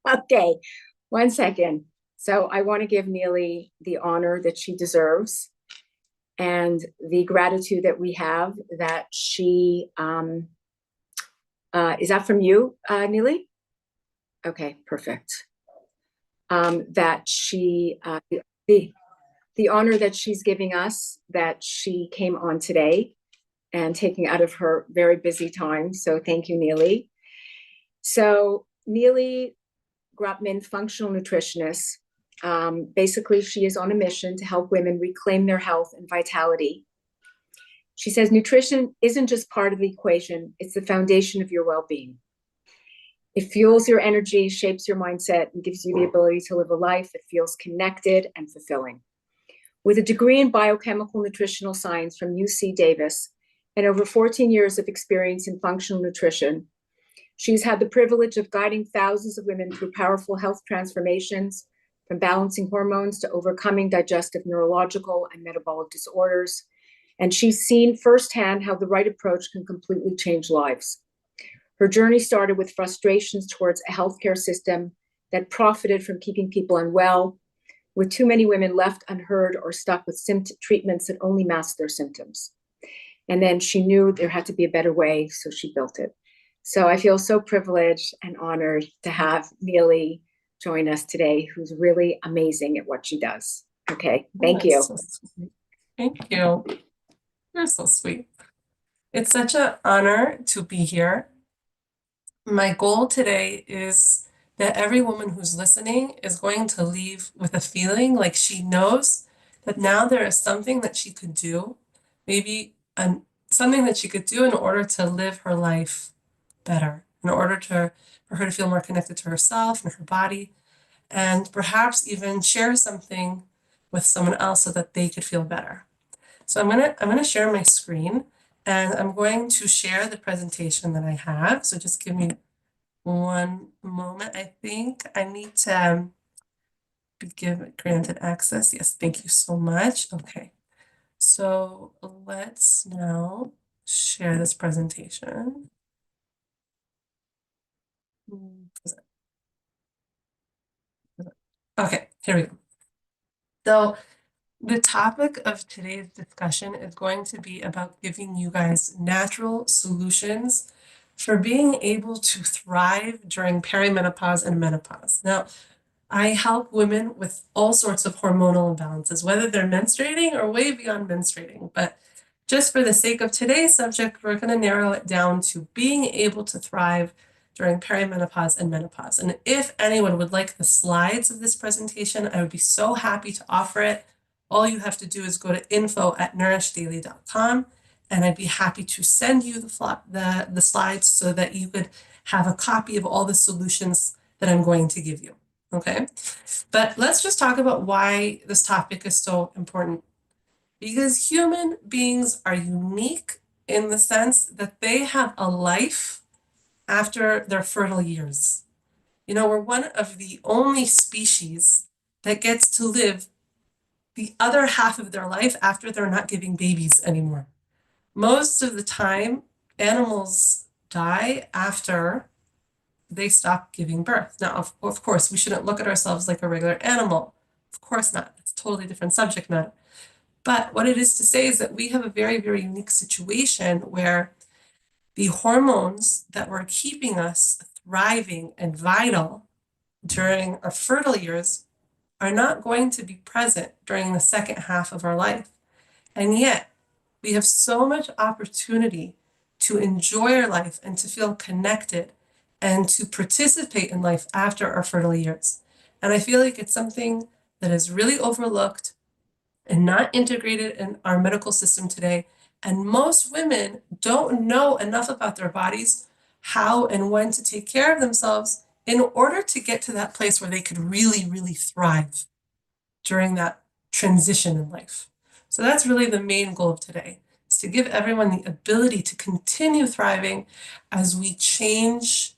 Okay, 1 second. So I want to give Nilli the honor that she deserves and the gratitude that we have that she is that from you, Nilli? Okay, perfect. That she the honor that she's giving us, that she came on today and taking out of her very busy time. So thank you, Nilli. So Nilli Grutman, functional nutritionist. Basically, she is on a mission to help women reclaim their health and vitality. She says nutrition isn't just part of the equation, it's the foundation of your well-being. It fuels your energy, shapes your mindset, and gives you the ability to live a life that feels connected and fulfilling. With a degree in biochemical nutritional science from UC Davis and over 14 years of experience in functional nutrition, she's had the privilege of guiding thousands of women through powerful health transformations, from balancing hormones to overcoming digestive, neurological, and metabolic disorders. And she's seen firsthand how the right approach can completely change lives. Her journey started with frustrations towards a healthcare system that profited from keeping people unwell, with too many women left unheard or stuck with treatments that only masked their symptoms. And then she knew there had to be a better way, so she built it. So I feel so privileged and honored to have Nilli join us today, who's really amazing at what she does. Okay, thank you. So sweet. Thank you. You're so sweet. It's such an honor to be here. My goal today is that every woman who's listening is going to leave with a feeling like she knows that now there is something that she could do, maybe something that she could do in order to live her life better, in order for her to feel more connected to herself and her body, and perhaps even share something with someone else so that they could feel better. So I'm gonna share my screen, and I'm going to share the presentation that I have. So just give me one moment. I think I need to be granted access. Yes, thank you so much. Okay, so let's now share this presentation. Okay, here we go. So the topic of today's discussion is going to be about giving you guys natural solutions for being able to thrive during perimenopause and menopause. Now, I help women with all sorts of hormonal imbalances, whether they're menstruating or way beyond menstruating. But just for the sake of today's subject, we're going to narrow it down to being able to thrive during perimenopause and menopause. And if anyone would like the slides of this presentation, I would be so happy to offer it. All you have to do is go to info@nourishdaily.com, and I'd be happy to send you the slides so that you could have a copy of all the solutions that I'm going to give you. Okay, but let's just talk about why this topic is so important. Because human beings are unique in the sense that they have a life after their fertile years. You know, we're one of the only species that gets to live the other half of their life after they're not giving babies anymore. Most of the time, animals die after they stop giving birth. Now, of course, we shouldn't look at ourselves like a regular animal. Of course not. It's a totally different subject matter. But what it is to say is that we have a very, very unique situation where the hormones that were keeping us thriving and vital during our fertile years are not going to be present during the second half of our life. And yet, we have so much opportunity to enjoy our life and to feel connected and to participate in life after our fertile years. And I feel like it's something that is really overlooked and not integrated in our medical system today. And most women don't know enough about their bodies, how and when to take care of themselves in order to get to that place where they could really, really thrive during that transition in life. So that's really the main goal of today, is to give everyone the ability to continue thriving as we change,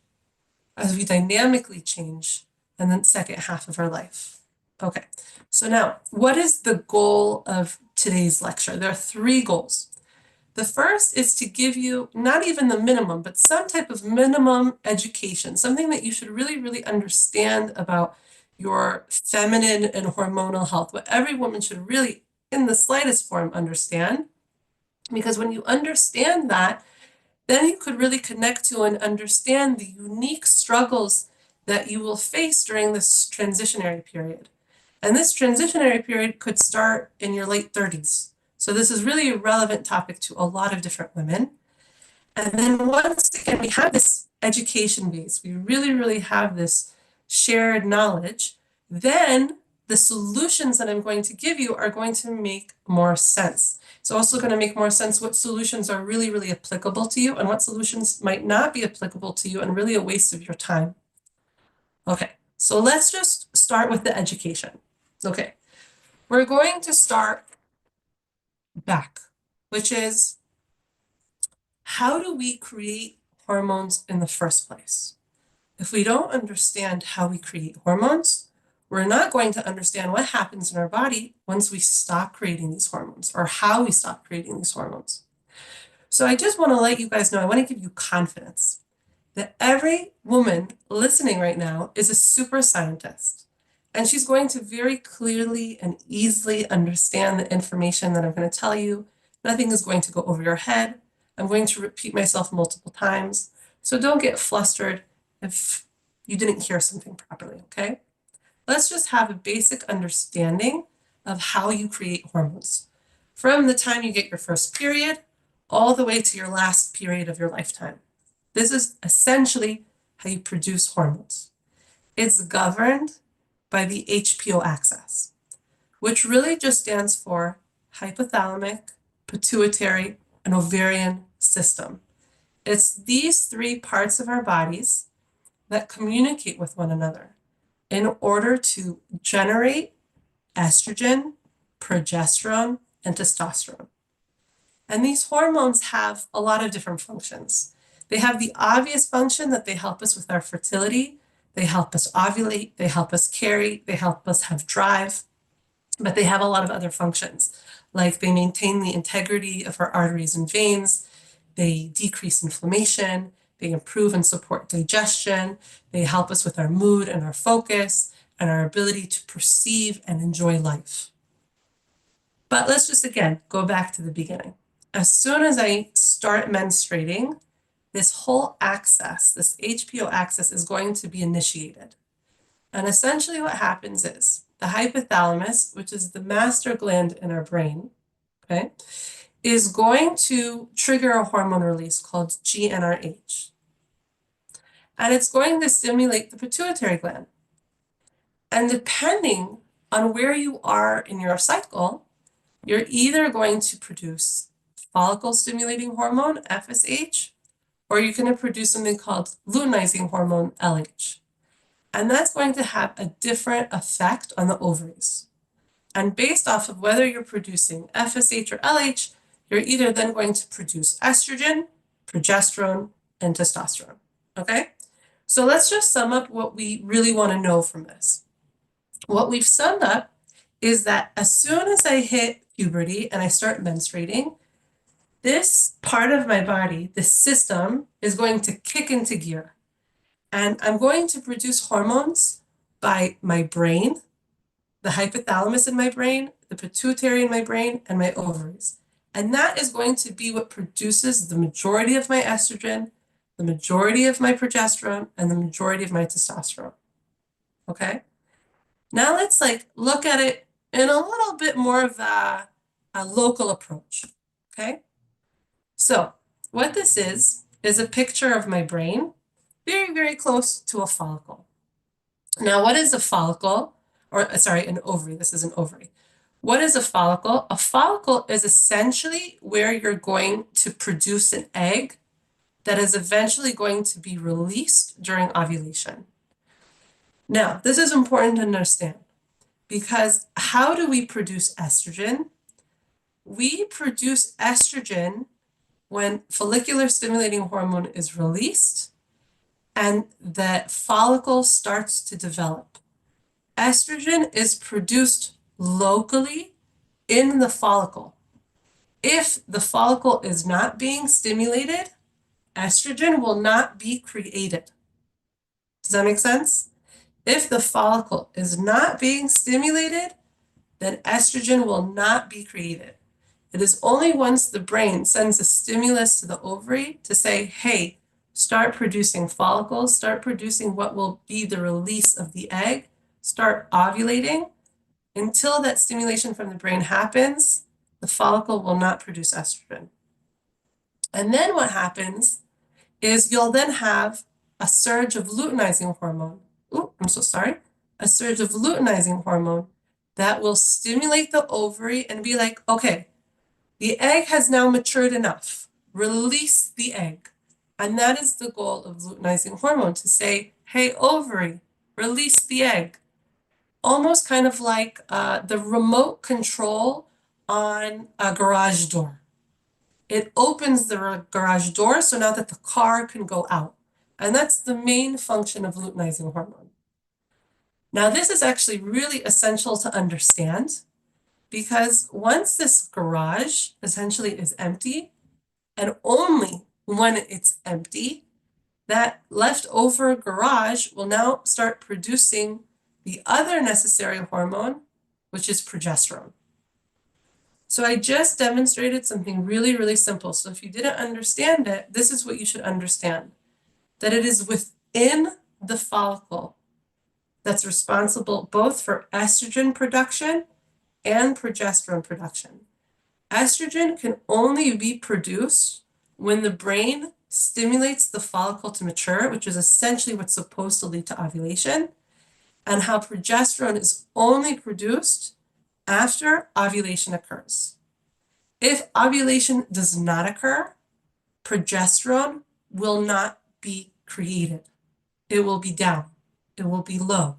as we dynamically change in the second half of our life. Okay, so now, what is the goal of today's lecture? There are three goals. The first is to give you not even the minimum, but some type of minimum education, something that you should really, really understand about your feminine and hormonal health, what every woman should really, in the slightest form, understand. Because when you understand that, then you could really connect to and understand the unique struggles that you will face during this transitionary period. And this transitionary period could start in your late 30s. So this is really a relevant topic to a lot of different women. And then once again, we have this education base, we really, really have this shared knowledge, then the solutions that I'm going to give you are going to make more sense. It's also going to make more sense what solutions are really, really applicable to you and what solutions might not be applicable to you and really a waste of your time. Okay, so let's just start with the education. Okay, we're going to start back, which is how do we create hormones in the first place? If we don't understand how we create hormones, we're not going to understand what happens in our body once we stop creating these hormones or how we stop creating these hormones. So I just want to let you guys know, I want to give you confidence that every woman listening right now is a super scientist. And she's going to very clearly and easily understand the information that I'm going to tell you. Nothing is going to go over your head. I'm going to repeat myself multiple times. So don't get flustered if you didn't hear something properly, okay? Let's just have a basic understanding of how you create hormones. From the time you get your first period, all the way to your last period of your lifetime. This is essentially how you produce hormones. It's governed by the HPO axis, which really just stands for hypothalamic, pituitary, and ovarian system. It's these three parts of our bodies that communicate with one another in order to generate estrogen, progesterone, and testosterone. And these hormones have a lot of different functions. They have the obvious function that they help us with our fertility, they help us ovulate, they help us carry, they help us have drive, but they have a lot of other functions, like they maintain the integrity of our arteries and veins, they decrease inflammation, they improve and support digestion, they help us with our mood and our focus, and our ability to perceive and enjoy life. But let's just again go back to the beginning. As soon as I start menstruating, this whole axis, this HPO axis, is going to be initiated. And essentially what happens is the hypothalamus, which is the master gland in our brain, okay, is going to trigger a hormone release called GnRH. And it's going to stimulate the pituitary gland. And depending on where you are in your cycle, you're either going to produce follicle stimulating hormone, FSH, or you're going to produce something called luteinizing hormone, LH. And that's going to have a different effect on the ovaries. And based off of whether you're producing FSH or LH, you're either then going to produce estrogen, progesterone, and testosterone. Okay? So let's just sum up what we really want to know from this. What we've summed up is that as soon as I hit puberty and I start menstruating, this part of my body, this system, is going to kick into gear. And I'm going to produce hormones by my brain, the hypothalamus in my brain, the pituitary in my brain, and my ovaries. And that is going to be what produces the majority of my estrogen, the majority of my progesterone, and the majority of my testosterone. Okay? Now let's look at it in a little bit more of a local approach. Okay? So what this is a picture of my brain, very, very close to a follicle. Now, what is a follicle? Or sorry, an ovary. This is an ovary. What is a follicle? A follicle is essentially where you're going to produce an egg that is eventually going to be released during ovulation. Now, this is important to understand because how do we produce estrogen? We produce estrogen when follicular stimulating hormone is released and the follicle starts to develop. Estrogen is produced locally in the follicle. If the follicle is not being stimulated, estrogen will not be created. Does that make sense? If the follicle is not being stimulated, then estrogen will not be created. It is only once the brain sends a stimulus to the ovary to say, hey, start producing follicles, start producing what will be the release of the egg, start ovulating. Until that stimulation from the brain happens, the follicle will not produce estrogen. And then what happens is you'll then have a surge of luteinizing hormone. Oh, I'm so sorry. A surge of luteinizing hormone that will stimulate the ovary and be like, okay, the egg has now matured enough. Release the egg. And that is the goal of luteinizing hormone, to say, hey, ovary, release the egg. Almost kind of like the remote control on a garage door. It opens the garage door so now that the car can go out. And that's the main function of luteinizing hormone. Now, this is actually really essential to understand, because once this garage essentially is empty, and only when it's empty, that leftover garage will now start producing the other necessary hormone, which is progesterone. So I just demonstrated something really, really simple. So if you didn't understand it, this is what you should understand: that it is within the follicle that's responsible both for estrogen production and progesterone production. Estrogen can only be produced when the brain stimulates the follicle to mature, which is essentially what's supposed to lead to ovulation, and how progesterone is only produced after ovulation occurs. If ovulation does not occur, progesterone will not be created. It will be down. It will be low.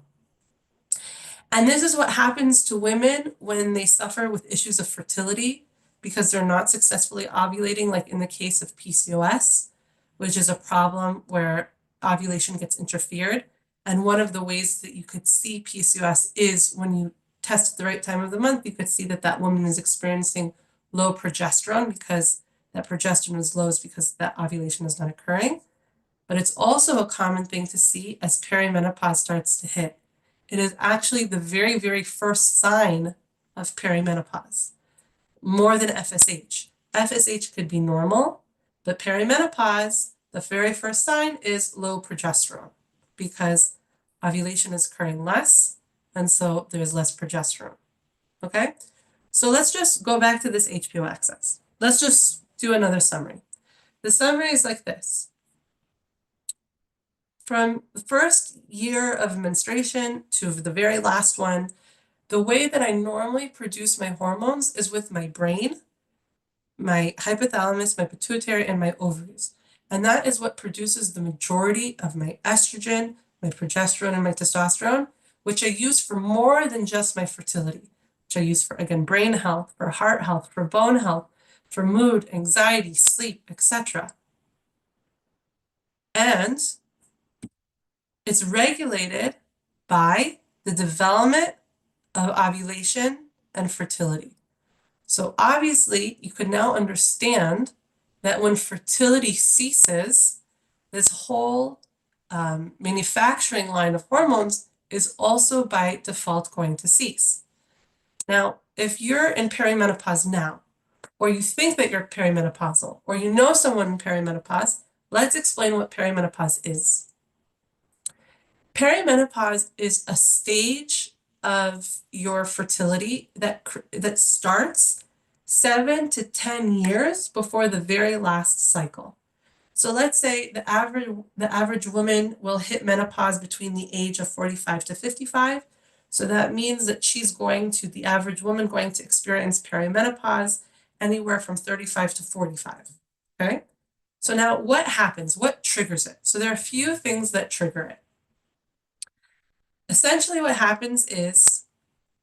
And this is what happens to women when they suffer with issues of fertility because they're not successfully ovulating, like in the case of PCOS, which is a problem where ovulation gets interfered. And one of the ways that you could see PCOS is when you test at the right time of the month, you could see that that woman is experiencing low progesterone, because that progesterone is low is because that ovulation is not occurring. But it's also a common thing to see as perimenopause starts to hit. It is actually the very, very first sign of perimenopause, more than FSH. FSH could be normal, but perimenopause, the very first sign is low progesterone, because ovulation is occurring less, and so there's less progesterone. Okay? So let's just go back to this HPO axis. Let's just do another summary. The summary is like this. From the first year of menstruation to the very last one, the way that I normally produce my hormones is with my brain, my hypothalamus, my pituitary, and my ovaries. And that is what produces the majority of my estrogen, my progesterone, and my testosterone, which I use for more than just my fertility, which I use for, again, brain health, for heart health, for bone health, for mood, anxiety, sleep, etc. And it's regulated by the development of ovulation and fertility. So obviously, you could now understand that when fertility ceases, this whole manufacturing line of hormones is also by default going to cease. Now, if you're in perimenopause now, or you think that you're perimenopausal, or you know someone in perimenopause, let's explain what perimenopause is. Perimenopause is a stage of your fertility that starts 7 to 10 years before the very last cycle. So let's say the average woman will hit menopause between the age of 45 to 55. So that means that the average woman going to experience perimenopause anywhere from 35 to 45. Okay? So now what happens? What triggers it? So there are a few things that trigger it. Essentially what happens is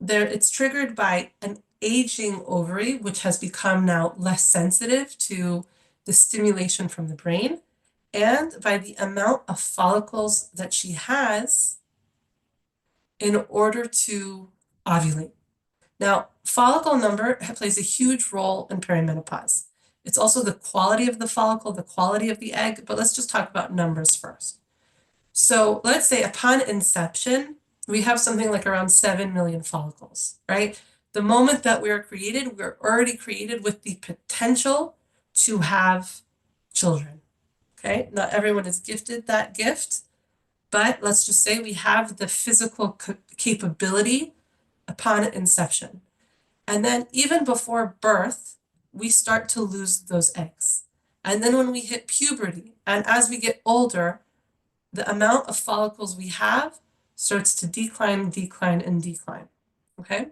it's triggered by an aging ovary, which has become now less sensitive to the stimulation from the brain, and by the amount of follicles that she has in order to ovulate. Now, follicle number plays a huge role in perimenopause. It's also the quality of the follicle, the quality of the egg, but let's just talk about numbers first. So let's say upon inception, we have something like around 7 million follicles, right? The moment that we are created, we're already created with the potential to have children, okay? Not everyone is gifted that gift, but let's just say we have the physical capability upon inception. And then even before birth, we start to lose those eggs. And then when we hit puberty, and as we get older, the amount of follicles we have starts to decline, decline, and decline, okay?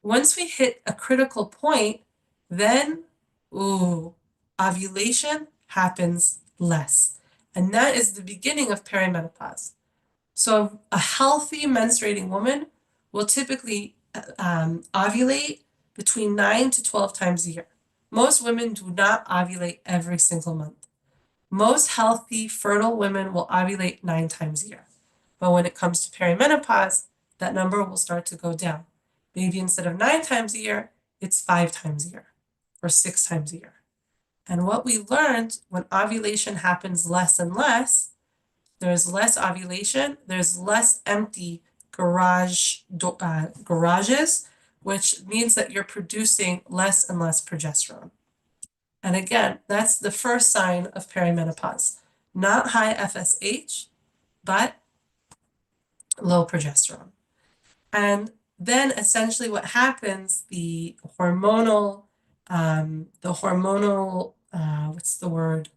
Once we hit a critical point, then, ovulation happens less. And that is the beginning of perimenopause. So a healthy menstruating woman will typically ovulate between 9 to 12 times a year. Most women do not ovulate every single month. Most healthy, fertile women will ovulate 9 times a year. But when it comes to perimenopause, that number will start to go down. Maybe instead of 9 times a year, it's 5 times a year or 6 times a year. And what we learned when ovulation happens less and less, there's less ovulation, there's less empty garages, which means that you're producing less and less progesterone. And again, that's the first sign of perimenopause. Not high FSH, but low progesterone. And then essentially what happens, the hormonal, what's the word,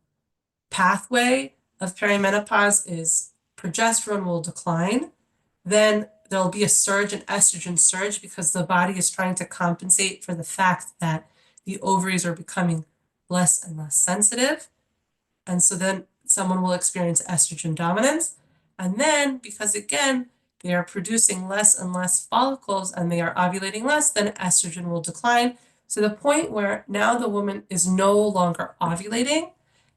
pathway of perimenopause is progesterone will decline. Then there'll be a surge, an estrogen surge, because the body is trying to compensate for the fact that the ovaries are becoming less and less sensitive. And so then someone will experience estrogen dominance. And then, because again, they are producing less and less follicles and they are ovulating less, then estrogen will decline to the point where now the woman is no longer ovulating.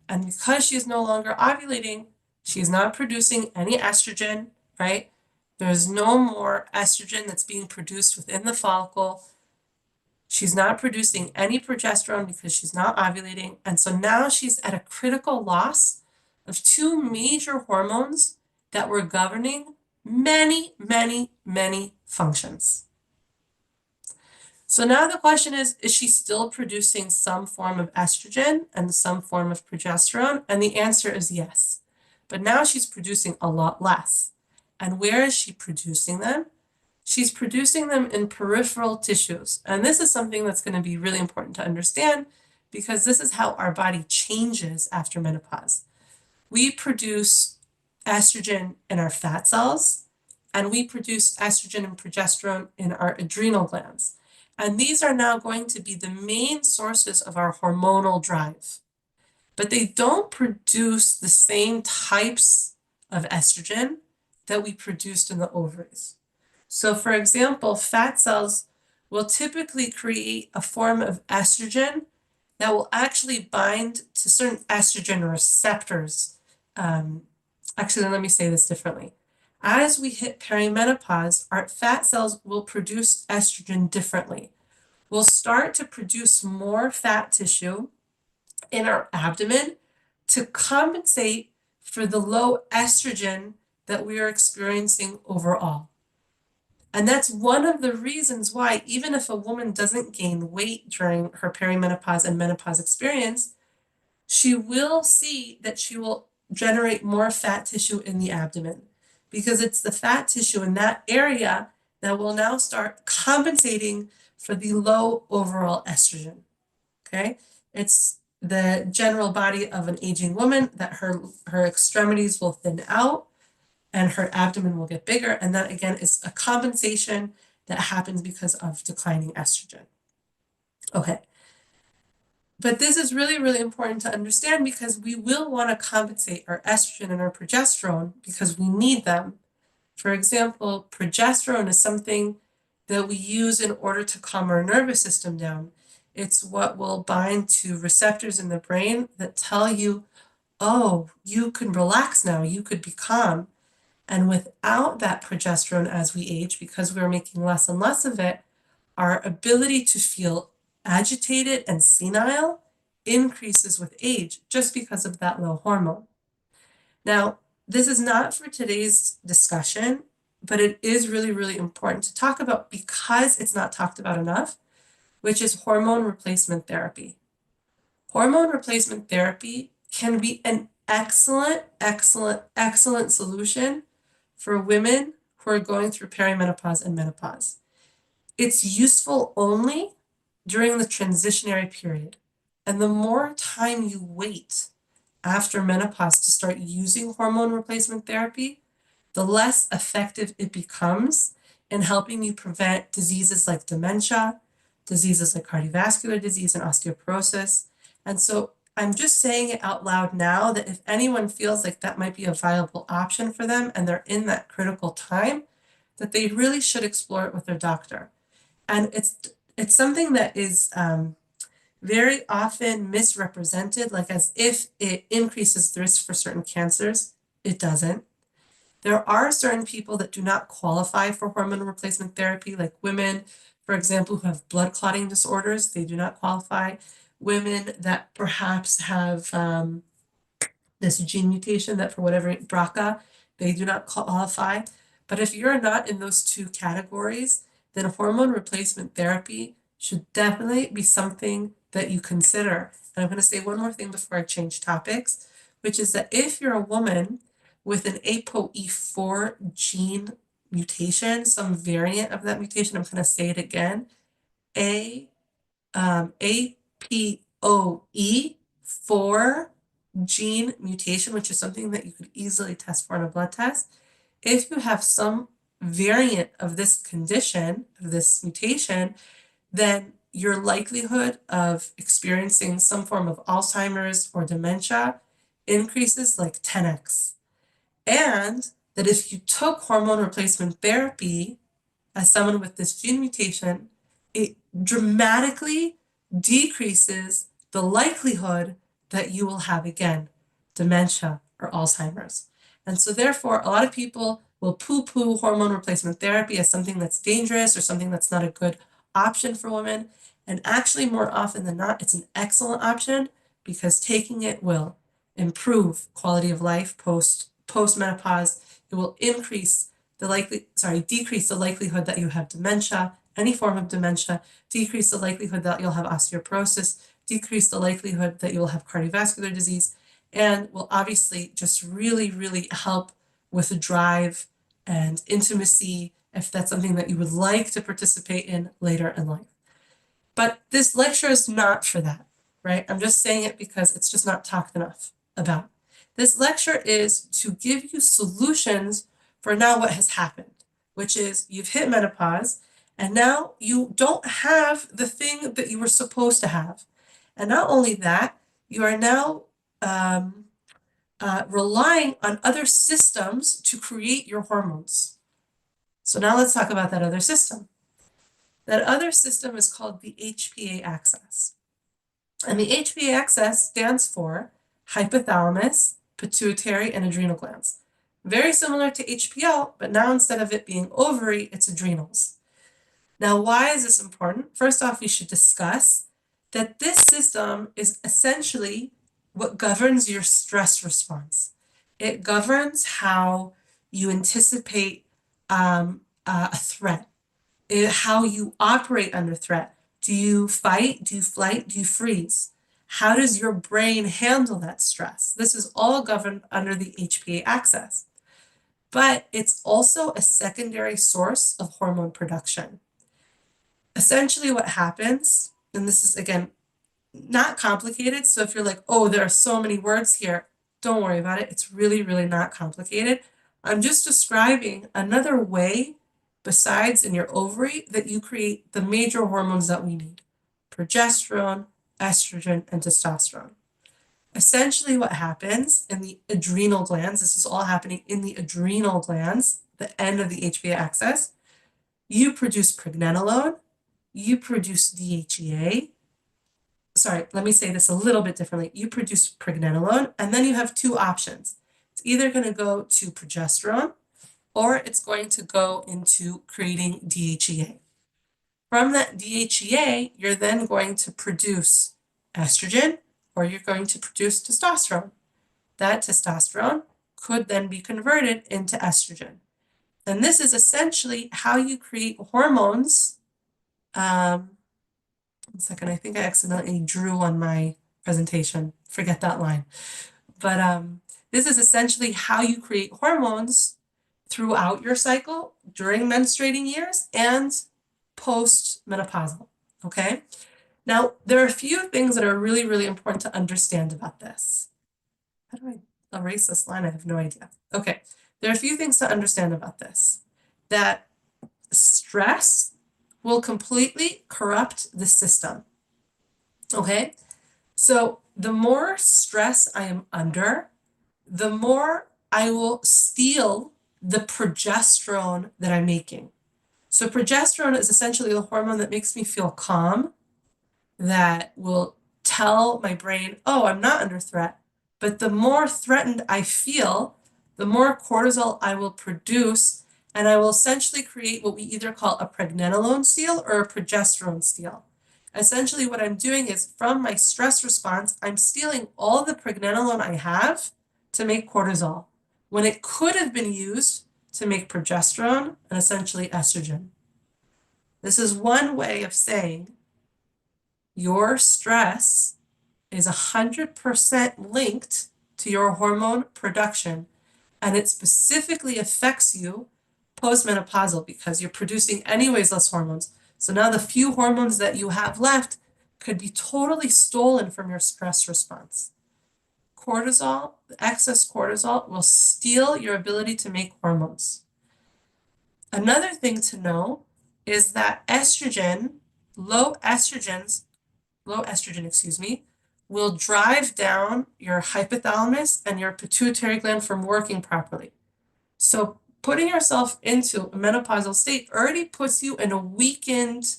And because she is no longer ovulating, she is not producing any estrogen, right? There's no more estrogen that's being produced within the follicle. She's not producing any progesterone because she's not ovulating. And so now she's at a critical loss of two major hormones that were governing many, many, many functions. So now the question is she still producing some form of estrogen and some form of progesterone? And the answer is yes. But now she's producing a lot less. And where is she producing them? She's producing them in peripheral tissues. And this is something that's going to be really important to understand because this is how our body changes after menopause. We produce estrogen in our fat cells, and we produce estrogen and progesterone in our adrenal glands. And these are now going to be the main sources of our hormonal drive. But they don't produce the same types of estrogen that we produced in the ovaries. So for example, fat cells will typically create a form of estrogen that will actually bind to certain estrogen receptors. Actually, let me say this differently. As we hit perimenopause, our fat cells will produce estrogen differently. We'll start to produce more fat tissue in our abdomen to compensate for the low estrogen that we are experiencing overall. And that's one of the reasons why, even if a woman doesn't gain weight during her perimenopause and menopause experience, she will see that she will generate more fat tissue in the abdomen because it's the fat tissue in that area that will now start compensating for the low overall estrogen. Okay? It's the general body of an aging woman that her extremities will thin out and her abdomen will get bigger. And that again is a compensation that happens because of declining estrogen. Okay. But this is really, really important to understand because we will want to compensate our estrogen and our progesterone because we need them. For example, progesterone is something that we use in order to calm our nervous system down. It's what will bind to receptors in the brain that tell you, oh, you can relax now, you could be calm. And without that progesterone as we age, because we're making less and less of it, our ability to feel agitated and senile increases with age just because of that low hormone. Now, this is not for today's discussion, but it is really, really important to talk about because it's not talked about enough, which is hormone replacement therapy. Hormone replacement therapy can be an excellent, excellent, excellent solution for women who are going through perimenopause and menopause. It's useful only during the transitionary period. And the more time you wait after menopause to start using hormone replacement therapy, the less effective it becomes in helping you prevent diseases like dementia, diseases like cardiovascular disease and osteoporosis. And so I'm just saying it out loud now that if anyone feels like that might be a viable option for them and they're in that critical time, that they really should explore it with their doctor. And it's something that is very often misrepresented, like as if it increases the risk for certain cancers. It doesn't. There are certain people that do not qualify for hormone replacement therapy, like women, for example, who have blood clotting disorders. They do not qualify. Women that perhaps have this gene mutation that for whatever, BRCA, they do not qualify. But if you're not in those two categories, then hormone replacement therapy should definitely be something that you consider. And I'm going to say one more thing before I change topics, which is that if you're a woman with an ApoE4 gene mutation, some variant of that mutation, I'm going to say it again, APOE4 gene mutation, which is something that you could easily test for in a blood test. If you have some variant of this condition, of this mutation, then your likelihood of experiencing some form of Alzheimer's or dementia increases like 10x. And that if you took hormone replacement therapy as someone with this gene mutation, it dramatically decreases the likelihood that you will have, again, dementia or Alzheimer's. And so therefore, a lot of people will poo-poo hormone replacement therapy as something that's dangerous or something that's not a good option for women. And actually, more often than not, it's an excellent option because taking it will improve quality of life post-menopause. It will decrease the likelihood that you have dementia, any form of dementia, decrease the likelihood that you'll have osteoporosis, decrease the likelihood that you'll have cardiovascular disease, and will obviously just really, really help with the drive and intimacy if that's something that you would like to participate in later in life. But this lecture is not for that, right? I'm just saying it because it's just not talked enough about. This lecture is to give you solutions for now what has happened, which is you've hit menopause and now you don't have the thing that you were supposed to have. And not only that, you are now relying on other systems to create your hormones. So now let's talk about that other system. That other system is called the HPA axis. And the HPA axis stands for hypothalamus, pituitary, and adrenal glands. Very similar to HPL, but now instead of it being ovary, it's adrenals. Now, why is this important? First off, we should discuss that this system is essentially what governs your stress response. It governs how you anticipate a threat, how you operate under threat. Do you fight? Do you flight? Do you freeze? How does your brain handle that stress? This is all governed under the HPA axis. But it's also a secondary source of hormone production. Essentially what happens, and this is again not complicated, so if you're like, oh, there are so many words here, don't worry about it. It's really, really not complicated. I'm just describing another way besides in your ovary that you create the major hormones that we need: progesterone, estrogen, and testosterone. Essentially what happens in the adrenal glands, this is all happening in the adrenal glands, the end of the HPA axis, you produce pregnenolone, you produce DHEA. Sorry, let me say this a little bit differently. You produce pregnenolone, and then you have two options. It's either going to go to progesterone, or it's going to go into creating DHEA. From that DHEA, you're then going to produce estrogen, or you're going to produce testosterone. That testosterone could then be converted into estrogen. And this is essentially how you create hormones. 1 second, I think I accidentally drew on my presentation. Forget that line. But this is essentially how you create hormones throughout your cycle, during menstruating years, and post-menopausal, okay? Now, there are a few things that are really, really important to understand about this. How do I erase this line? I have no idea. Okay, there are a few things to understand about this. That stress will completely corrupt the system, okay? So the more stress I am under, the more I will steal the progesterone that I'm making. So progesterone is essentially the hormone that makes me feel calm, that will tell my brain, oh, I'm not under threat. But the more threatened I feel, the more cortisol I will produce, and I will essentially create what we either call a pregnenolone steal or a progesterone steal. Essentially, what I'm doing is from my stress response, I'm stealing all the pregnenolone I have to make cortisol, when it could have been used to make progesterone and essentially estrogen. This is one way of saying your stress is 100% linked to your hormone production, and it specifically affects you postmenopausal because you're producing anyways less hormones. So now the few hormones that you have left could be totally stolen from your stress response. Cortisol, excess cortisol, will steal your ability to make hormones. Another thing to know is that low estrogen, will drive down your hypothalamus and your pituitary gland from working properly. So putting yourself into a menopausal state already puts you in a weakened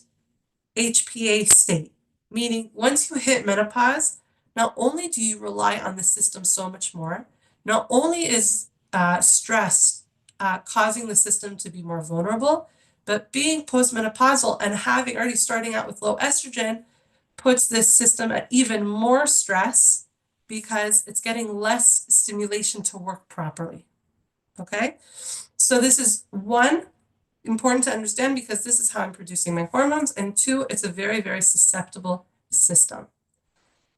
HPA state, meaning once you hit menopause, not only do you rely on the system so much more, not only is stress causing the system to be more vulnerable, but being postmenopausal and having already starting out with low estrogen puts this system at even more stress because it's getting less stimulation to work properly. Okay, so this is one, important to understand because this is how I'm producing my hormones, and two, it's a very, very susceptible system.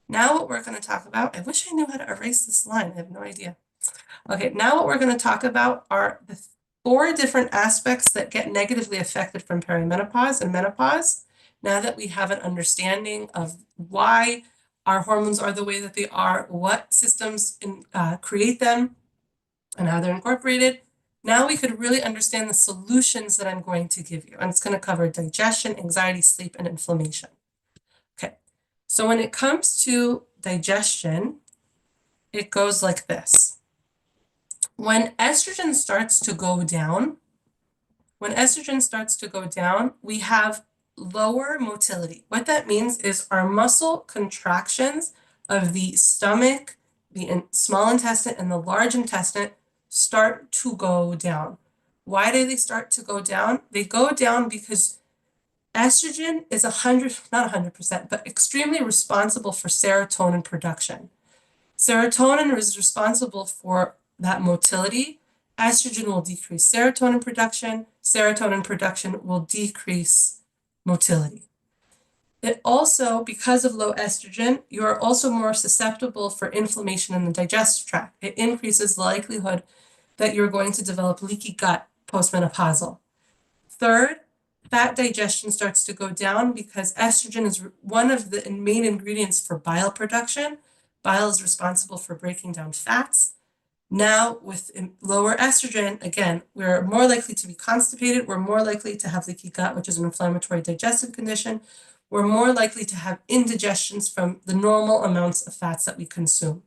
Now what we're going to talk about, I wish I knew how to erase this line, I have no idea. Okay, now what we're going to talk about are the 4 different aspects that get negatively affected from perimenopause and menopause. Now that we have an understanding of why our hormones are the way that they are, what systems create them, and how they're incorporated, now we could really understand the solutions that I'm going to give you. And it's going to cover digestion, anxiety, sleep, and inflammation. Okay, so when it comes to digestion, it goes like this. When estrogen starts to go down, we have lower motility. What that means is our muscle contractions of the stomach, the small intestine, and the large intestine start to go down. Why do they start to go down? They go down because estrogen is not 100%, but extremely responsible for serotonin production. Serotonin is responsible for that motility. Estrogen will decrease serotonin production. Serotonin production will decrease motility. It also, because of low estrogen, you are also more susceptible for inflammation in the digestive tract. It increases the likelihood that you're going to develop leaky gut postmenopausal. Third, fat digestion starts to go down because estrogen is one of the main ingredients for bile production. Bile is responsible for breaking down fats. Now, with lower estrogen, again, we're more likely to be constipated. We're more likely to have leaky gut, which is an inflammatory digestive condition. We're more likely to have indigestions from the normal amounts of fats that we consume.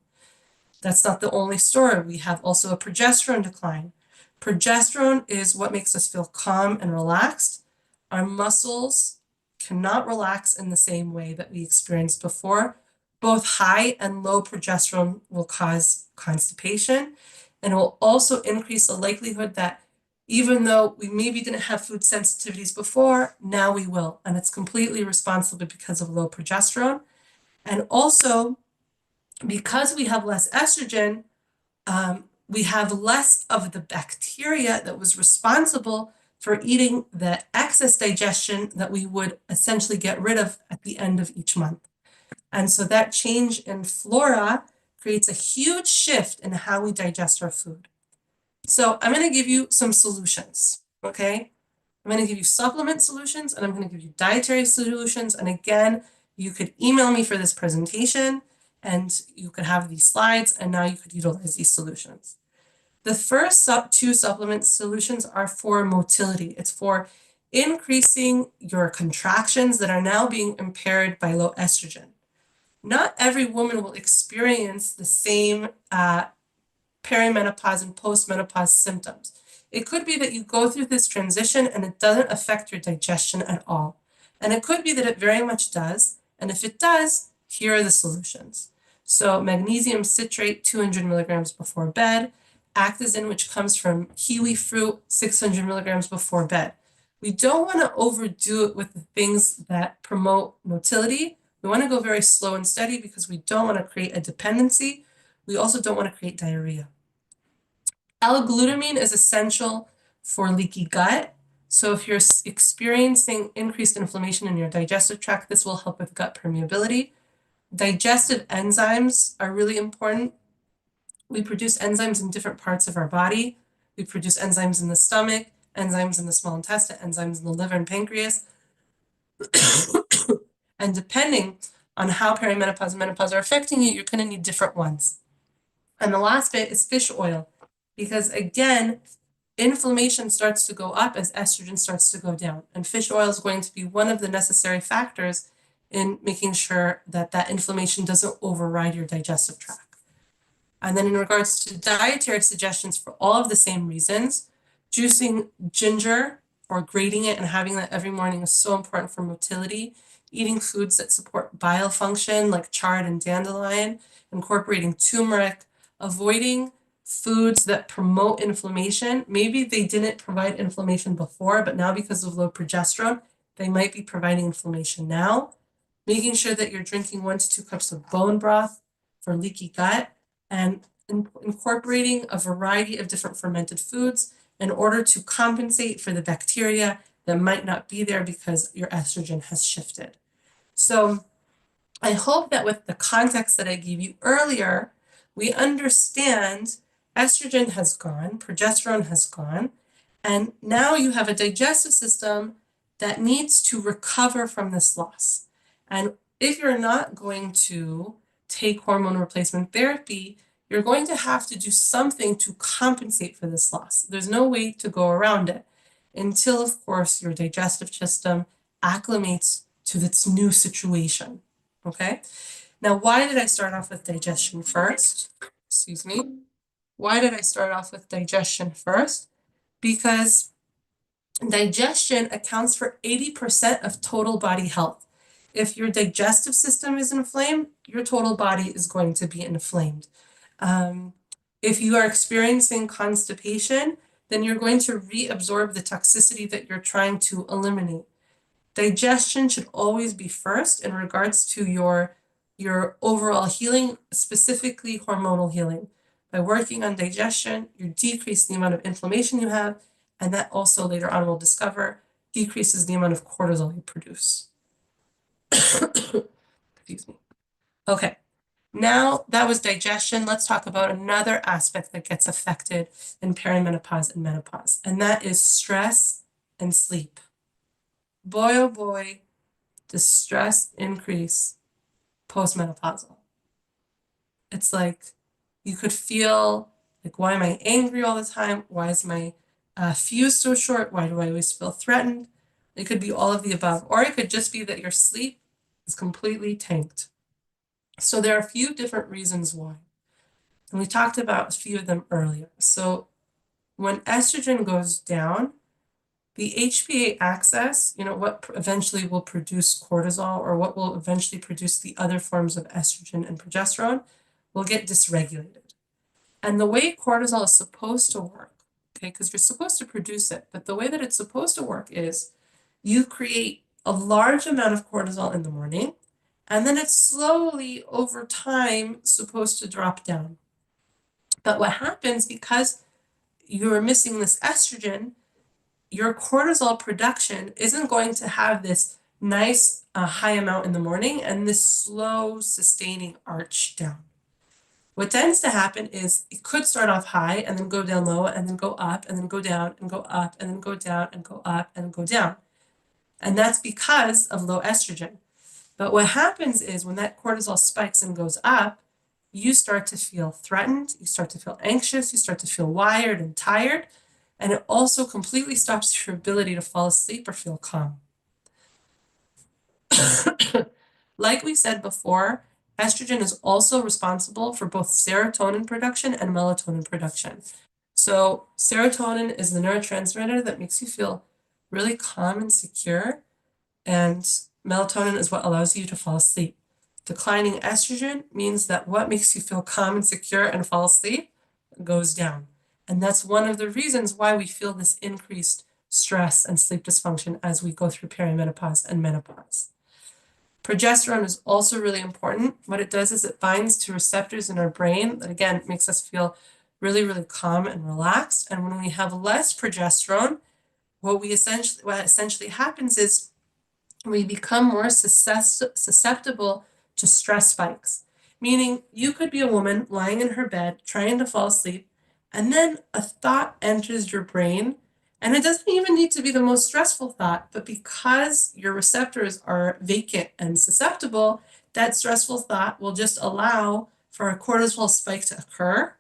That's not the only story. We have also a progesterone decline. Progesterone is what makes us feel calm and relaxed. Our muscles cannot relax in the same way that we experienced before. Both high and low progesterone will cause constipation, and it will also increase the likelihood that Even though we maybe didn't have food sensitivities before, now we will. And it's completely responsible because of low progesterone. And also, because we have less estrogen, we have less of the bacteria that was responsible for eating the excess digestion that we would essentially get rid of at the end of each month. And so that change in flora creates a huge shift in how we digest our food. So I'm going to give you some solutions, okay? I'm going to give you supplement solutions and I'm going to give you dietary solutions. And again, you could email me for this presentation and you could have these slides and now you could utilize these solutions. The first two supplement solutions are for motility. It's for increasing your contractions that are now being impaired by low estrogen. Not every woman will experience the same perimenopause and postmenopause symptoms. It could be that you go through this transition and it doesn't affect your digestion at all. And it could be that it very much does. And if it does, here are the solutions. So magnesium citrate, 200 milligrams before bed. Actazin, which comes from kiwi fruit, 600 milligrams before bed. We don't want to overdo it with the things that promote motility. We want to go very slow and steady because we don't want to create a dependency. We also don't want to create diarrhea. L-glutamine is essential for leaky gut. So if you're experiencing increased inflammation in your digestive tract, this will help with gut permeability. Digestive enzymes are really important. We produce enzymes in different parts of our body. We produce enzymes in the stomach, enzymes in the small intestine, enzymes in the liver and pancreas. And depending on how perimenopause and menopause are affecting you, you're going to need different ones. And the last bit is fish oil, because again, inflammation starts to go up as estrogen starts to go down. And fish oil is going to be one of the necessary factors in making sure that that inflammation doesn't override your digestive tract. And then in regards to dietary suggestions for all of the same reasons, juicing ginger or grating it and having that every morning is so important for motility. Eating foods that support bile function like chard and dandelion, incorporating turmeric, avoiding foods that promote inflammation. Maybe they didn't provide inflammation before, but now because of low progesterone, they might be providing inflammation now. Making sure that you're drinking 1 to 2 cups of bone broth for leaky gut, and incorporating a variety of different fermented foods in order to compensate for the bacteria that might not be there because your estrogen has shifted. So I hope that with the context that I gave you earlier, we understand estrogen has gone, progesterone has gone, and now you have a digestive system that needs to recover from this loss. And if you're not going to take hormone replacement therapy, you're going to have to do something to compensate for this loss. There's no way to go around it until, of course, your digestive system acclimates to its new situation. Okay? Now, why did I start off with digestion first? Excuse me. Why did I start off with digestion first? Because digestion accounts for 80% of total body health. If your digestive system is inflamed, your total body is going to be inflamed. If you are experiencing constipation, then you're going to reabsorb the toxicity that you're trying to eliminate. Digestion should always be first in regards to your overall healing, specifically hormonal healing. By working on digestion, you decrease the amount of inflammation you have, and that also later on we'll discover decreases the amount of cortisol you produce. Excuse me. Okay, now that was digestion. Let's talk about another aspect that gets affected in perimenopause and menopause, and that is stress and sleep. Boy, oh boy, does stress increase postmenopausal. It's like you could feel like, why am I angry all the time? Why is my fuse so short? Why do I always feel threatened? It could be all of the above, or it could just be that your sleep is completely tanked. So there are a few different reasons why. And we talked about a few of them earlier. So when estrogen goes down, the HPA axis, what eventually will produce cortisol or what will eventually produce the other forms of estrogen and progesterone, will get dysregulated. And the way cortisol is supposed to work okay, because you're supposed to produce it. But the way that it's supposed to work is you create a large amount of cortisol in the morning, and then it's slowly over time supposed to drop down. But what happens, because you're missing this estrogen, your cortisol production isn't going to have this nice high amount in the morning and this slow sustaining arch down. What tends to happen is it could start off high and then go down low and then go up and then go down and go up and then go down and go up and then go down. And that's because of low estrogen. But what happens is when that cortisol spikes and goes up, you start to feel threatened, you start to feel anxious, you start to feel wired and tired, and it also completely stops your ability to fall asleep or feel calm. Like we said before, estrogen is also responsible for both serotonin production and melatonin production. So serotonin is the neurotransmitter that makes you feel really calm and secure, and melatonin is what allows you to fall asleep. Declining estrogen means that what makes you feel calm and secure and fall asleep goes down. And that's one of the reasons why we feel this increased stress and sleep dysfunction as we go through perimenopause and menopause. Progesterone is also really important. What it does is it binds to receptors in our brain that, again, makes us feel really, really calm and relaxed. And when we have less progesterone, what essentially happens is we become more susceptible to stress spikes. Meaning you could be a woman lying in her bed trying to fall asleep, and then a thought enters your brain, and it doesn't even need to be the most stressful thought, but because your receptors are vacant and susceptible, that stressful thought will just allow for a cortisol spike to occur,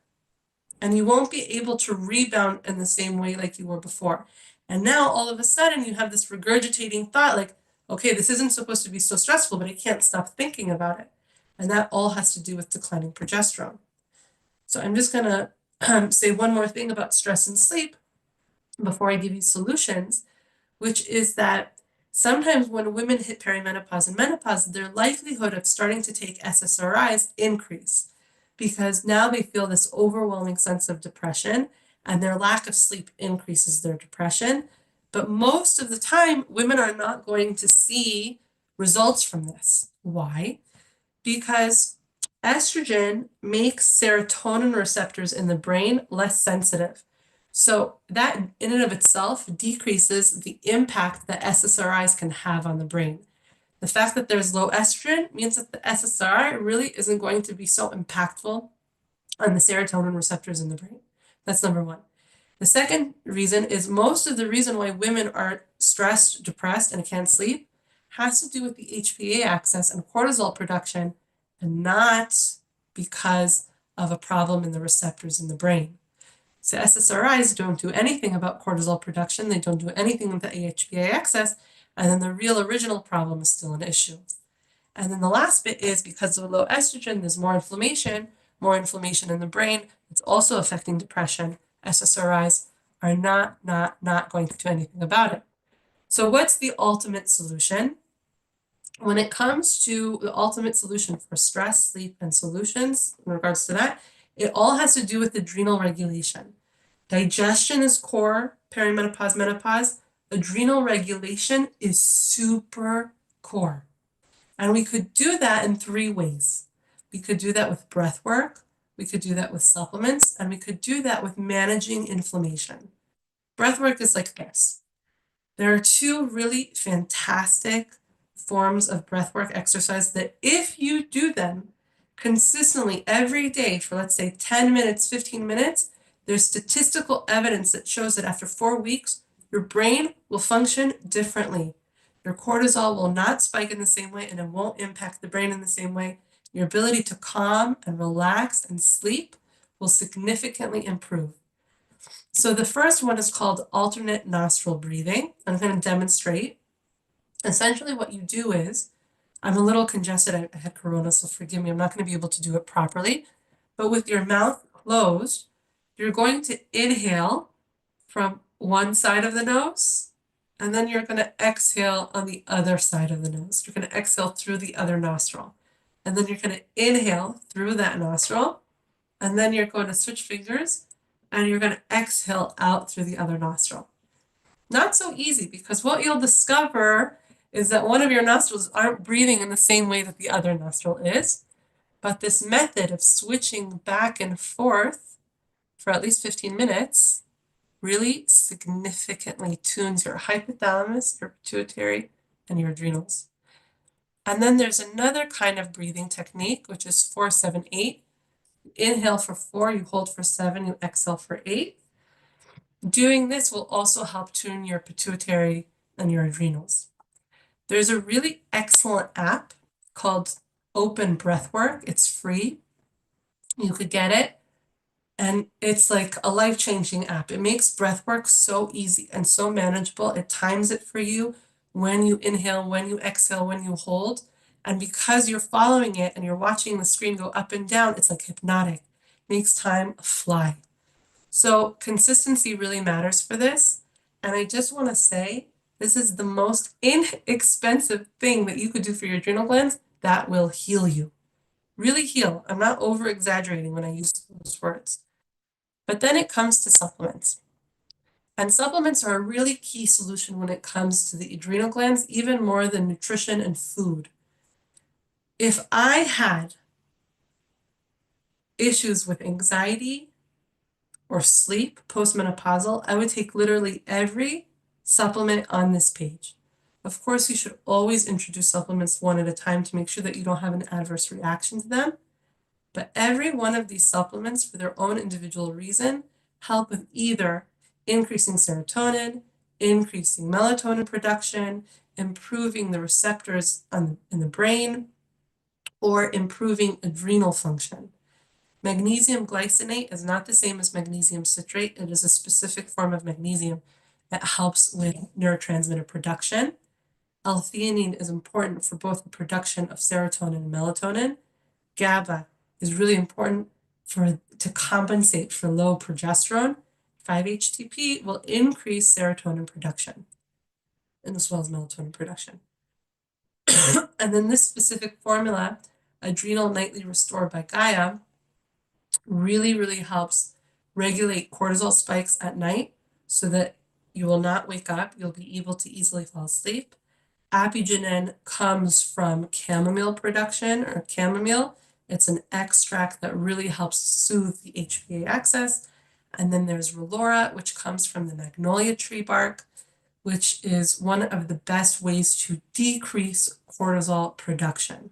and you won't be able to rebound in the same way like you were before. And now all of a sudden you have this regurgitating thought like, okay, this isn't supposed to be so stressful, but I can't stop thinking about it. And that all has to do with declining progesterone. So I'm just gonna say one more thing about stress and sleep before I give you solutions, which is that sometimes when women hit perimenopause and menopause, their likelihood of starting to take SSRIs increase because now they feel this overwhelming sense of depression, and their lack of sleep increases their depression. But most of the time, women are not going to see results from this. Why? Because estrogen makes serotonin receptors in the brain less sensitive. So that in and of itself decreases the impact that SSRIs can have on the brain. The fact that there's low estrogen means that the SSRI really isn't going to be so impactful on the serotonin receptors in the brain. That's number one. The second reason is most of the reason why women are stressed, depressed, and can't sleep has to do with the HPA axis and cortisol production, and not because of a problem in the receptors in the brain. So SSRIs don't do anything about cortisol production, they don't do anything with the HPA axis, and then the real original problem is still an issue. And then the last bit is because of low estrogen, there's more inflammation in the brain. It's also affecting depression. SSRIs are not going to do anything about it. So what's the ultimate solution? When it comes to the ultimate solution for stress, sleep, and solutions in regards to that, it all has to do with adrenal regulation. Digestion is core, perimenopause, menopause. Adrenal regulation is super core. And we could do that in 3 ways. We could do that with breath work, we could do that with supplements, and we could do that with managing inflammation. Breath work is like this. There are 2 really fantastic forms of breathwork exercise that if you do them consistently every day for, let's say, 10 minutes, 15 minutes, there's statistical evidence that shows that after 4 weeks, your brain will function differently. Your cortisol will not spike in the same way, and it won't impact the brain in the same way. Your ability to calm and relax and sleep will significantly improve. So the first one is called alternate nostril breathing. I'm going to demonstrate. Essentially what you do is, I'm a little congested, I had corona, so forgive me, I'm not going to be able to do it properly. But with your mouth closed, you're going to inhale from one side of the nose, and then you're going to exhale on the other side of the nose. You're going to exhale through the other nostril. And then you're going to inhale through that nostril, and then you're going to switch fingers and you're going to exhale out through the other nostril. Not so easy, because what you'll discover is that one of your nostrils aren't breathing in the same way that the other nostril is. But this method of switching back and forth for at least 15 minutes really significantly tunes your hypothalamus, your pituitary, and your adrenals. And then there's another kind of breathing technique, which is 4-7-8. Inhale for 4, you hold for 7, you exhale for 8. Doing this will also help tune your pituitary and your adrenals. There's a really excellent app called Open Breathwork. It's free. You could get it. And it's like a life-changing app. It makes breathwork so easy and so manageable. It times it for you when you inhale, when you exhale, when you hold. And because you're following it and you're watching the screen go up and down, it's like hypnotic. Makes time fly. So consistency really matters for this. And I just want to say, this is the most inexpensive thing that you could do for your adrenal glands that will heal you. Really heal. I'm not over exaggerating when I use those words. But then it comes to supplements. And supplements are a really key solution when it comes to the adrenal glands, even more than nutrition and food. If I had issues with anxiety or sleep postmenopausal, I would take literally every supplement on this page. Of course, you should always introduce supplements one at a time to make sure that you don't have an adverse reaction to them. But every one of these supplements, for their own individual reason, help with either increasing serotonin, increasing melatonin production, improving the receptors in the brain, or improving adrenal function. Magnesium glycinate is not the same as magnesium citrate. It is a specific form of magnesium that helps with neurotransmitter production. L-theanine is important for both the production of serotonin and melatonin. GABA is really important to compensate for low progesterone. 5-HTP will increase serotonin production, and as well as melatonin production. And then this specific formula, Adrenal Nightly Restore by Gaia, really, really helps regulate cortisol spikes at night so that you will not wake up. You'll be able to easily fall asleep. Apigenin comes from chamomile production or chamomile. It's an extract that really helps soothe the HPA axis. And then there's Relora, which comes from the magnolia tree bark, which is one of the best ways to decrease cortisol production.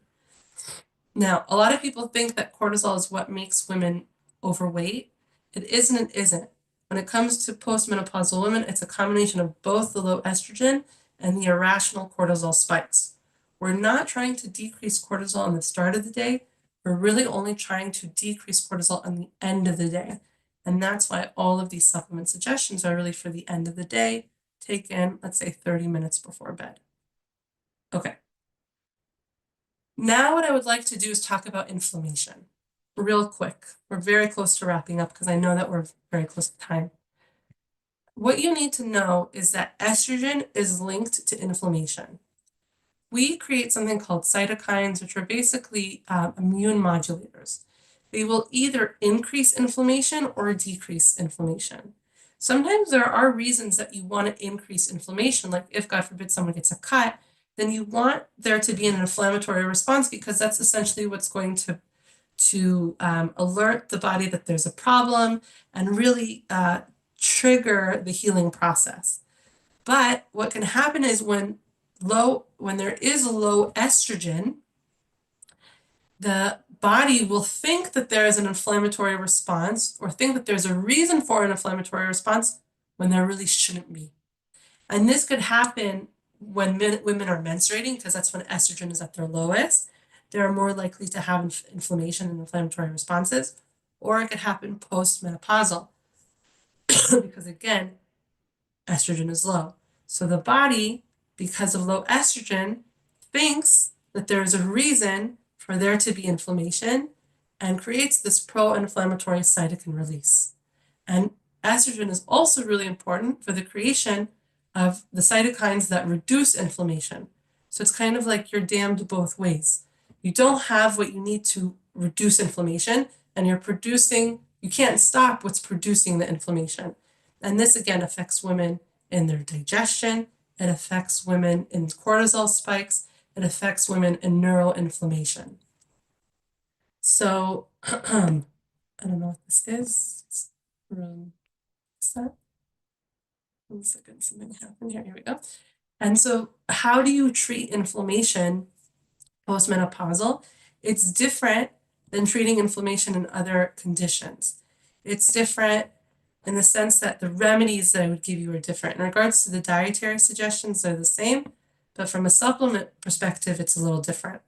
Now, a lot of people think that cortisol is what makes women overweight. It isn't and isn't. When it comes to postmenopausal women, it's a combination of both the low estrogen and the irrational cortisol spikes. We're not trying to decrease cortisol on the start of the day. We're really only trying to decrease cortisol on the end of the day. And that's why all of these supplement suggestions are really for the end of the day, taken, let's say, 30 minutes before bed. Okay. Now what I would like to do is talk about inflammation real quick. We're very close to wrapping up because I know that we're very close to time. What you need to know is that estrogen is linked to inflammation. We create something called cytokines, which are basically immune modulators. They will either increase inflammation or decrease inflammation. Sometimes there are reasons that you want to increase inflammation, like if, God forbid, someone gets a cut, then you want there to be an inflammatory response because that's essentially what's going to alert the body that there's a problem and really trigger the healing process. But what can happen is when there is low estrogen, the body will think that there is an inflammatory response or think that there's a reason for an inflammatory response when there really shouldn't be. And this could happen when women are menstruating, because that's when estrogen is at their lowest. They're more likely to have inflammation and inflammatory responses, or it could happen postmenopausal, because again, estrogen is low. So the body, because of low estrogen, thinks that there is a reason for there to be inflammation and creates this pro-inflammatory cytokine release. And estrogen is also really important for the creation of the cytokines that reduce inflammation. So it's kind of like you're damned both ways. You don't have what you need to reduce inflammation, and you're producing You can't stop what's producing the inflammation. And this again affects women in their digestion. It affects women in cortisol spikes. It affects women in neuroinflammation. So I don't know what this is. What's that? 1 second, something happened here. Here we go. And so how do you treat inflammation postmenopausal? It's different than treating inflammation in other conditions. It's different in the sense that the remedies that I would give you are different. In regards to the dietary suggestions, they're the same, but from a supplement perspective, it's a little different.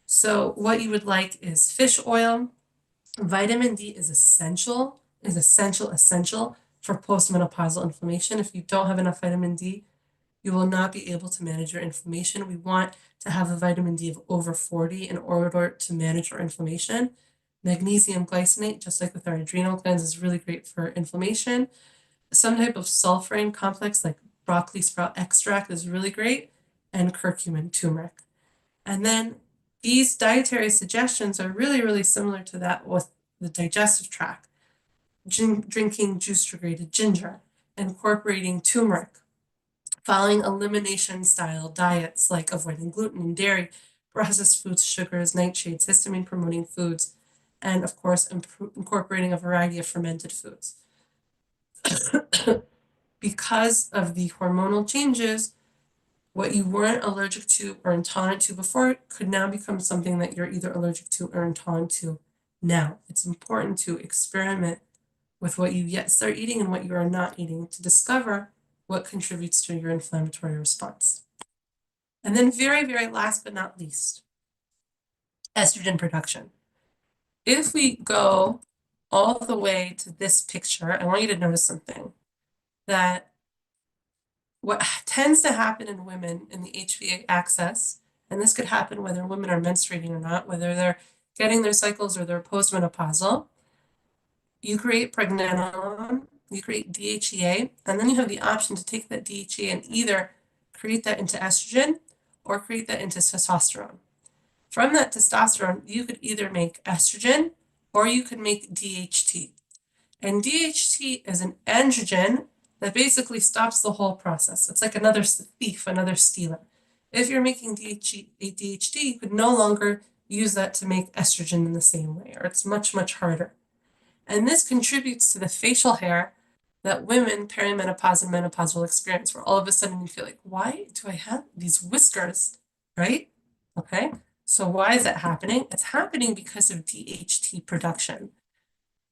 So what you would like is fish oil. Vitamin D is essential for postmenopausal inflammation. If you don't have enough vitamin D, you will not be able to manage your inflammation. We want to have a vitamin D of over 40 in order to manage our inflammation. Magnesium glycinate, just like with our adrenal glands, is really great for inflammation. Some type of sulfurine complex like broccoli sprout extract is really great, and curcumin, turmeric. And then these dietary suggestions are really, really similar to that with the digestive tract. Drinking juice-degraded ginger, incorporating turmeric, following elimination style diets like avoiding gluten and dairy, processed foods, sugars, nightshades, histamine promoting foods, and of course incorporating a variety of fermented foods. Because of the hormonal changes, what you weren't allergic to or intolerant to before could now become something that you're either allergic to or intolerant to now. It's important to experiment with what you yet start eating and what you are not eating to discover what contributes to your inflammatory response. And then very, very last but not least, estrogen production. If we go all the way to this picture, I want you to notice something, that what tends to happen in women in the HPA axis, and this could happen whether women are menstruating or not, whether they're getting their cycles or they're postmenopausal, you create pregnenolone, you create DHEA, and then you have the option to take that DHEA and either create that into estrogen or create that into testosterone. From that testosterone, you could either make estrogen or you could make DHT. And DHT is an androgen that basically stops the whole process. It's like another thief, another stealer. If you're making DHT, you could no longer use that to make estrogen in the same way, or it's much, much harder. And this contributes to the facial hair that women perimenopause and menopause will experience, where all of a sudden you feel like, why do I have these whiskers, right? Okay, so why is that happening? It's happening because of DHT production.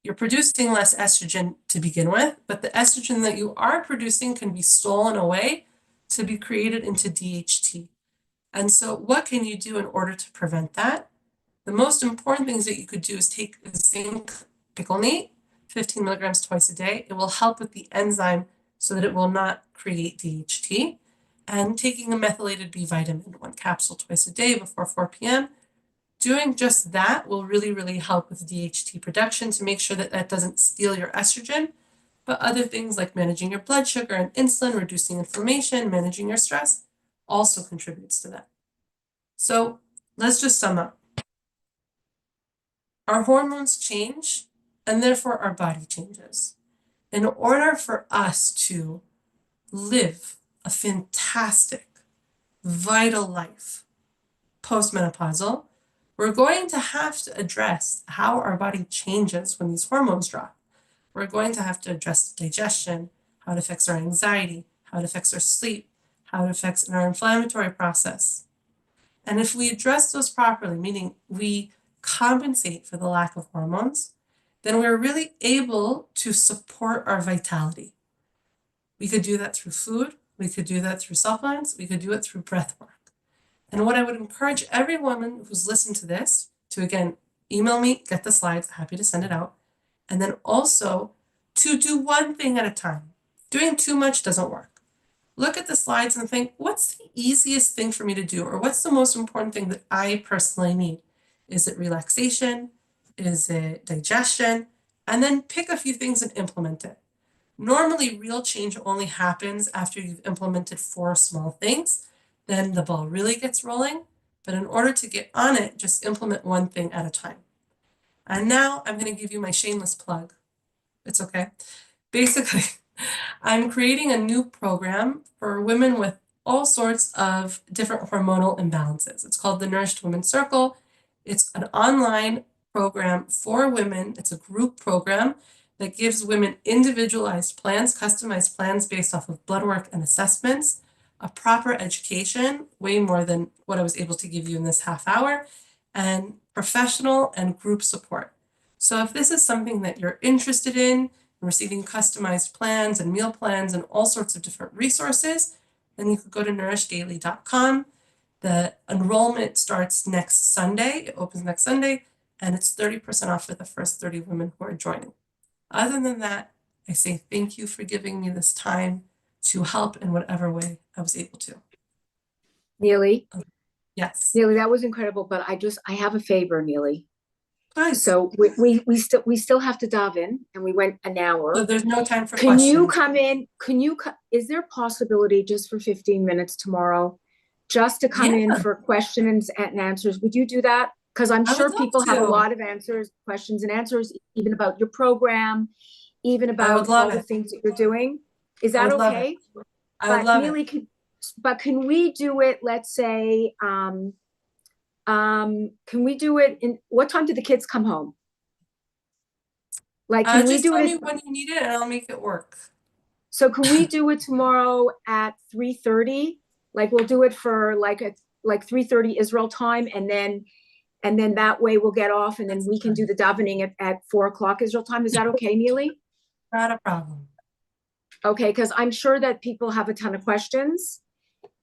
You're producing less estrogen to begin with, but the estrogen that you are producing can be stolen away to be created into DHT. And so what can you do in order to prevent that? The most important things that you could do is take zinc picolinate, 15 milligrams twice a day. It will help with the enzyme so that it will not create DHT. And taking a methylated B vitamin, 1 capsule twice a day before 4 p.m. Doing just that will really, really help with DHT production to make sure that that doesn't steal your estrogen. But other things like managing your blood sugar and insulin, reducing inflammation, managing your stress also contributes to that. So let's just sum up. Our hormones change, and therefore our body changes. In order for us to live a fantastic, vital life postmenopausal, we're going to have to address how our body changes when these hormones drop. We're going to have to address digestion, how it affects our anxiety, how it affects our sleep, how it affects our inflammatory process. And if we address those properly, meaning we compensate for the lack of hormones, then we're really able to support our vitality. We could do that through food, we could do that through supplements, we could do it through breath work. And what I would encourage every woman who's listened to this to, again, email me, get the slides, happy to send it out. And then also to do one thing at a time. Doing too much doesn't work. Look at the slides and think, what's the easiest thing for me to do? Or what's the most important thing that I personally need? Is it relaxation? Is it digestion? And then pick a few things and implement it. Normally, real change only happens after you've implemented 4 small things. Then the ball really gets rolling. But in order to get on it, just implement one thing at a time. And now I'm going to give you my shameless plug. It's okay. Basically, I'm creating a new program for women with all sorts of different hormonal imbalances. It's called the Nourished Women Circle. It's an online program for women. It's a group program that gives women individualized plans, customized plans based off of blood work and assessments, a proper education, way more than what I was able to give you in this half hour, and professional and group support. So if this is something that you're interested in, receiving customized plans and meal plans and all sorts of different resources, then you could go to nourishdaily.com. The enrollment starts next Sunday. It opens next Sunday, and it's 30% off for the first 30 women who are joining. Other than that, I say thank you for giving me this time to help in whatever way I was able to. Neely, Yes. Neely, that was incredible, but I have a favor, Neely. Guys, So we still have to dive in, and we went an hour. so there's no time for Can questions. you come in? Is there a possibility just for 15 minutes tomorrow, just to come in Yeah. for questions and answers? Would you do that? Because I'm I would sure love people have a to. lot of answers, questions and answers, even about your program, even I about would love all the it. things that you're doing. Is I that would love it. okay? I would But love it. Neely, can we do it, let's say, can we do it in, what time do the kids come home? Like, can we Just do tell it me at, when you need it and I'll make it work. so can we do it tomorrow at 3:30? Like, we'll do it for like 3:30 Israel time, and then that way we'll get off, and then we can do the davening at 4 o'clock Israel time. Is that okay, Neely? Not a problem. Okay, because I'm sure that people have a ton of questions,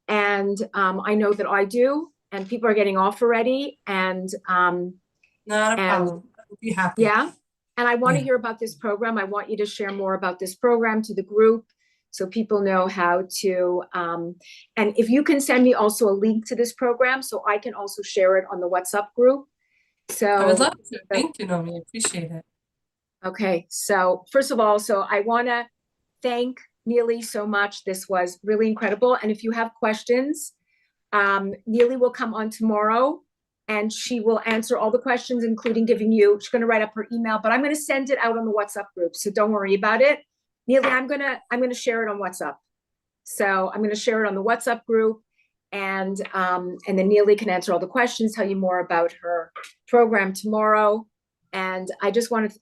and I know that I do, and people are getting off already, and Not a and problem. I would be happy. yeah, and I want to Yeah. hear about this program. I want you to share more about this program to the group, so people know how to, and if you can send me also a link to this program, so I can also share it on the WhatsApp group. I would So, love to. Thank you, Nomi. I appreciate it. okay, so first of all, so I want to thank Neely so much. This was really incredible. And if you have questions, Neely will come on tomorrow and she will answer all the questions, including giving you, she's going to write up her email, but I'm going to send it out on the WhatsApp group. So don't worry about it. Neely, I'm going to share it on WhatsApp. So I'm going to share it on the WhatsApp group, and then Neely can answer all the questions, tell you more about her program tomorrow. And I just want to